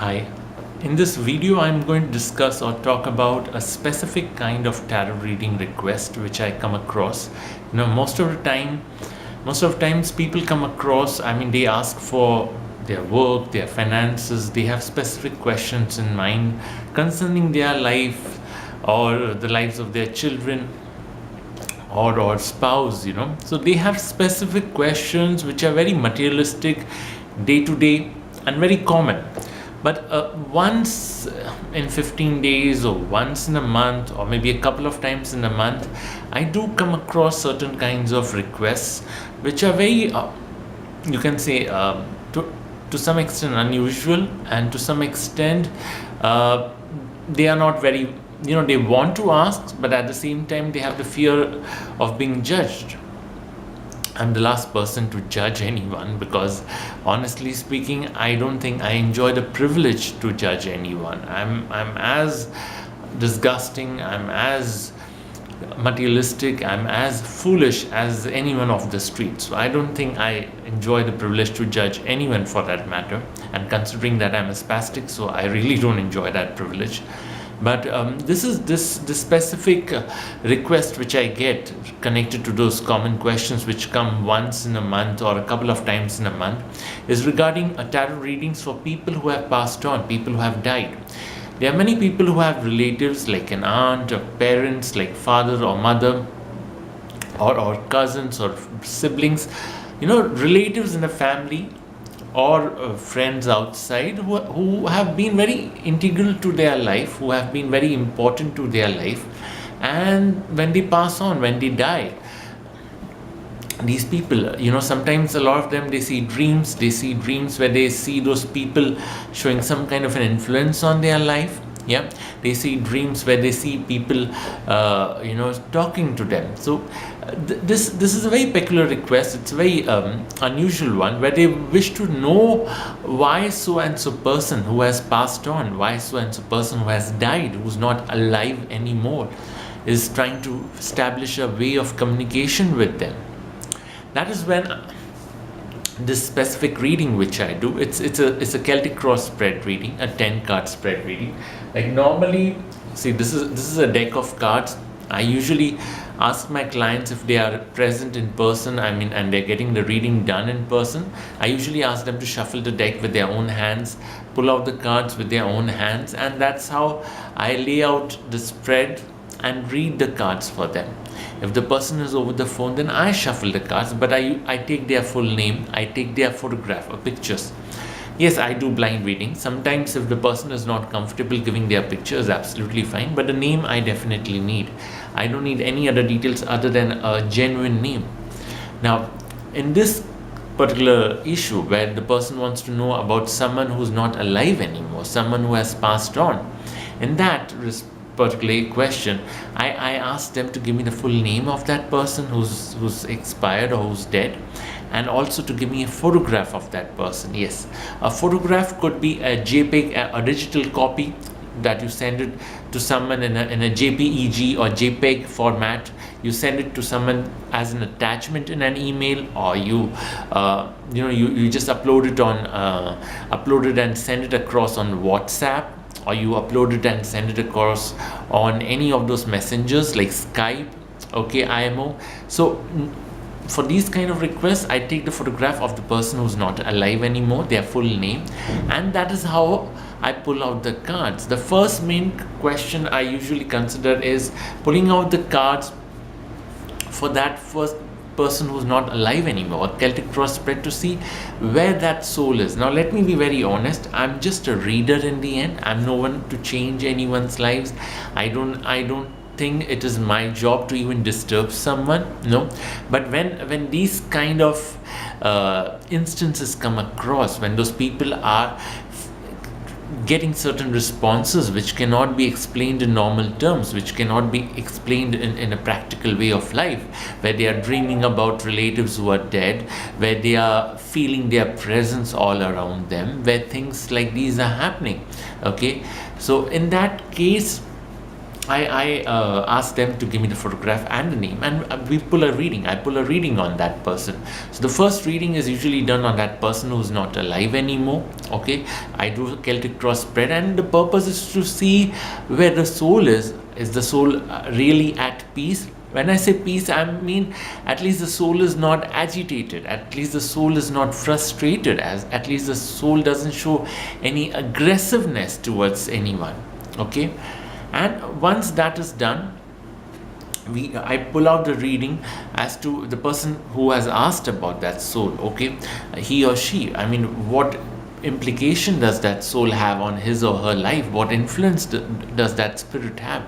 Hi. In this video, I'm going to discuss or talk about a specific kind of tarot reading request which I come across. Most of the times people come across, they ask for their work, their finances, they have specific questions in mind concerning their life or the lives of their children or spouse. So they have specific questions which are very materialistic, day to day, and very common. But once in 15 days, or once in a month, or maybe a couple of times in a month, I do come across certain kinds of requests which are very, you can say, to some extent unusual, and to some extent they are not very, they want to ask, but at the same time they have the fear of being judged. I'm the last person to judge anyone, because honestly speaking, I don't think I enjoy the privilege to judge anyone. I'm as disgusting, I'm as materialistic, I'm as foolish as anyone off the street. So I don't think I enjoy the privilege to judge anyone, for that matter. And considering that I'm a spastic, so I really don't enjoy that privilege. But this specific request which I get connected to those common questions which come once in a month or a couple of times in a month is regarding tarot readings for people who have passed on, people who have died. There are many people who have relatives like an aunt or parents, like father or mother, or cousins or siblings, relatives in a family, or friends outside who have been very integral to their life, who have been very important to their life. And when they pass on, when they die, these people, sometimes a lot of them, they see dreams where they see those people showing some kind of an influence on their life. They see dreams where they see people talking to them. So this is a very peculiar request. It's a very unusual one, where they wish to know why so and so person who has passed on, why so and so person who has died, who's not alive anymore, is trying to establish a way of communication with them. That is when this specific reading which I do, it's a Celtic cross spread reading, a 10 card spread reading. Like normally, see, this is a deck of cards. I usually ask my clients if they are present in person, and they're getting the reading done in person. I usually ask them to shuffle the deck with their own hands, pull out the cards with their own hands, and that's how I lay out the spread and read the cards for them. If the person is over the phone, then I shuffle the cards, but I take their full name, I take their photograph or pictures. Yes, I do blind reading. Sometimes if the person is not comfortable giving their pictures, absolutely fine, but the name I definitely need. I don't need any other details other than a genuine name. Now, in this particular issue where the person wants to know about someone who's not alive anymore, someone who has passed on, in that particular question, I asked them to give me the full name of that person who's expired or who's dead, and also to give me a photograph of that person. Yes, a photograph could be a JPEG, a digital copy that you send it to someone in a JPEG or JPEG format. You send it to someone as an attachment in an email, or you just upload it and send it across on WhatsApp, or you upload it and send it across on any of those messengers like Skype, IMO. So for these kind of requests, I take the photograph of the person who's not alive anymore, their full name, and that is how I pull out the cards. The first main question I usually consider is pulling out the cards for that first person who's not alive anymore, a Celtic cross spread, to see where that soul is. Now let me be very honest, I'm just a reader in the end. I'm no one to change anyone's lives. I don't think it is my job to even disturb someone, no. But when these kind of instances come across, when those people are getting certain responses which cannot be explained in normal terms, which cannot be explained in a practical way of life, where they are dreaming about relatives who are dead, where they are feeling their presence all around them, where things like these are happening. So in that case, I ask them to give me the photograph and the name, and we pull a reading. I pull a reading on that person. So the first reading is usually done on that person who's not alive anymore. Okay, I do a Celtic cross spread, and the purpose is to see where the soul is. Is the soul really at peace? When I say peace, I mean at least the soul is not agitated, at least the soul is not frustrated, as at least the soul doesn't show any aggressiveness towards anyone. Okay, and once that is done, I pull out the reading as to the person who has asked about that soul. Okay, he or she, I mean, what implication does that soul have on his or her life? What influence does that spirit have?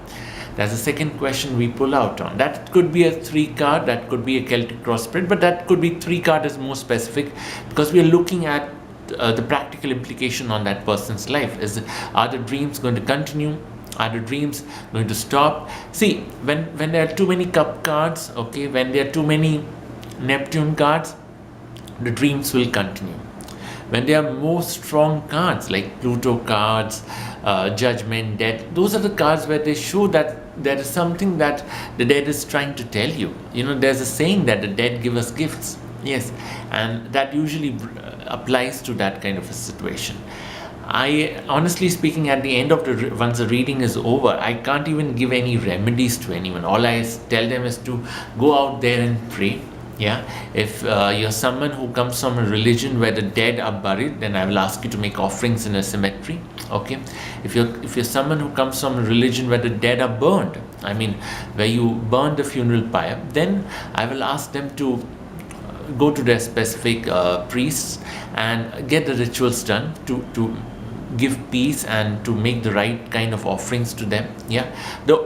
That's the second question we pull out on. That could be a 3 card, that could be a Celtic cross spread, but that could be 3 card is more specific, because we are looking at the practical implication on that person's life. Are the dreams going to continue? Are the dreams going to stop? See, when there are too many cup cards, okay, when there are too many Neptune cards, the dreams will continue. When there are more strong cards like Pluto cards, Judgment, Death, those are the cards where they show that there is something that the dead is trying to tell you. You know, there's a saying that the dead give us gifts. Yes, and that usually applies to that kind of a situation. I honestly speaking, at the end of once the reading is over, I can't even give any remedies to anyone. All I tell them is to go out there and pray. Yeah, if you're someone who comes from a religion where the dead are buried, then I will ask you to make offerings in a cemetery. Okay, if you're someone who comes from a religion where the dead are burned, I mean where you burn the funeral pyre, then I will ask them to go to their specific priests and get the rituals done to give peace and to make the right kind of offerings to them. Yeah,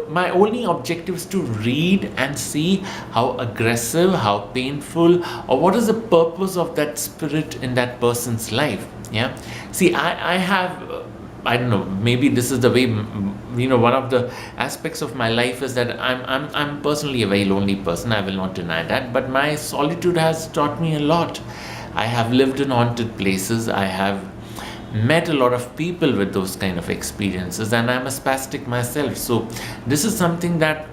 my only objective is to read and see how aggressive, how painful, or what is the purpose of that spirit in that person's life. Yeah, see, I have I don't know, maybe this is the way, you know, one of the aspects of my life is that I'm personally a very lonely person. I will not deny that, but my solitude has taught me a lot. I have lived in haunted places. I have met a lot of people with those kind of experiences, and I'm a spastic myself. So this is something that,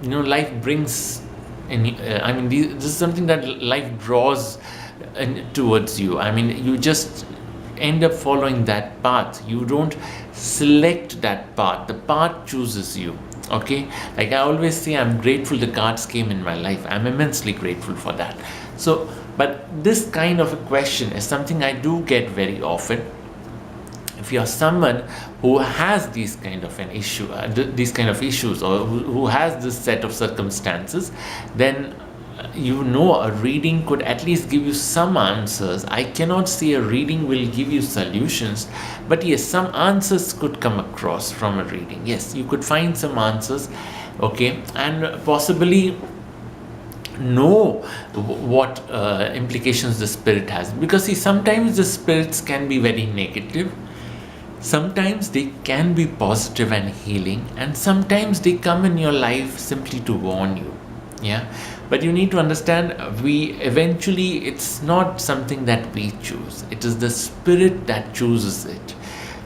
you know, life brings in. I mean, this is something that life draws towards you. I mean, you just end up following that path. You don't select that path, the path chooses you. Okay, like I always say, I'm grateful the cards came in my life. I'm immensely grateful for that. So, but this kind of a question is something I do get very often. If you're someone who has these kind of an issue, these kind of issues, or who has this set of circumstances, then you know a reading could at least give you some answers. I cannot say a reading will give you solutions, but yes, some answers could come across from a reading. Yes, you could find some answers, okay, and possibly know what implications the spirit has. Because see, sometimes the spirits can be very negative, sometimes they can be positive and healing, and sometimes they come in your life simply to warn you. Yeah, but you need to understand, it's not something that we choose. It is the spirit that chooses it.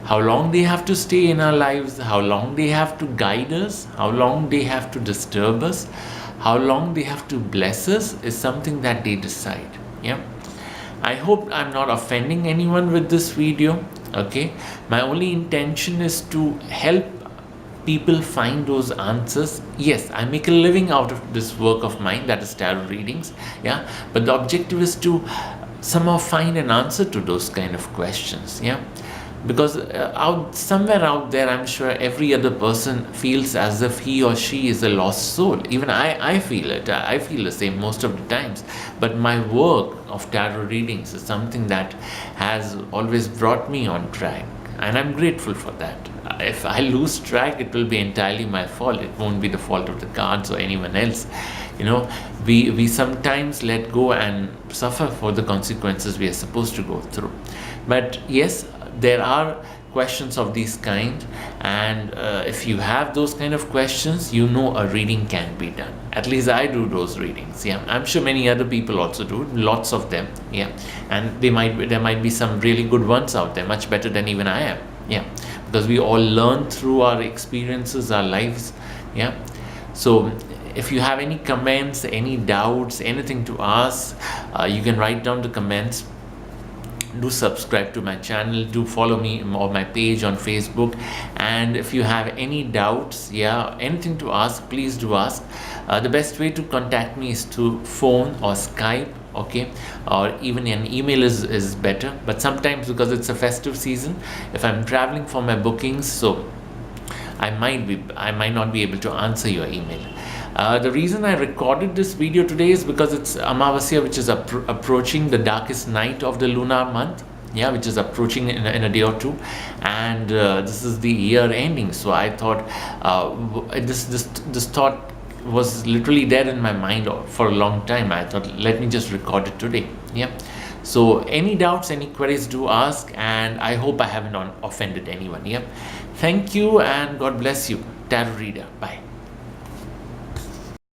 How long they have to stay in our lives, how long they have to guide us, how long they have to disturb us, how long they have to bless us, is something that they decide. Yeah, I hope I'm not offending anyone with this video. Okay, my only intention is to help people find those answers. Yes, I make a living out of this work of mine, that is tarot readings. Yeah, but the objective is to somehow find an answer to those kind of questions. Yeah, because somewhere out there, I'm sure every other person feels as if he or she is a lost soul. Even I feel it. I feel the same most of the times. But my work of tarot readings is something that has always brought me on track, and I'm grateful for that. If I lose track, it will be entirely my fault. It won't be the fault of the cards or anyone else. You know, we sometimes let go and suffer for the consequences we are supposed to go through. But yes, there are questions of this kind, and if you have those kind of questions, you know a reading can be done. At least I do those readings. Yeah, I'm sure many other people also do, lots of them. Yeah, and there might be some really good ones out there, much better than even I am. Yeah, because we all learn through our experiences, our lives. Yeah. So if you have any comments, any doubts, anything to ask, you can write down the comments. Do subscribe to my channel, do follow me or my page on Facebook, and if you have any doubts, yeah, anything to ask, please do ask. The best way to contact me is to phone or Skype, okay, or even an email is better. But sometimes, because it's a festive season, if I'm traveling for my bookings, so I might not be able to answer your email. The reason I recorded this video today is because it's Amavasya, which is approaching the darkest night of the lunar month, yeah, which is approaching in a day or two, and this is the year ending. So I thought this thought was literally there in my mind for a long time. I thought, let me just record it today. Yeah. So any doubts, any queries, do ask, and I hope I haven't offended anyone. Yeah. Thank you, and God bless you. Tarot Reader. Bye.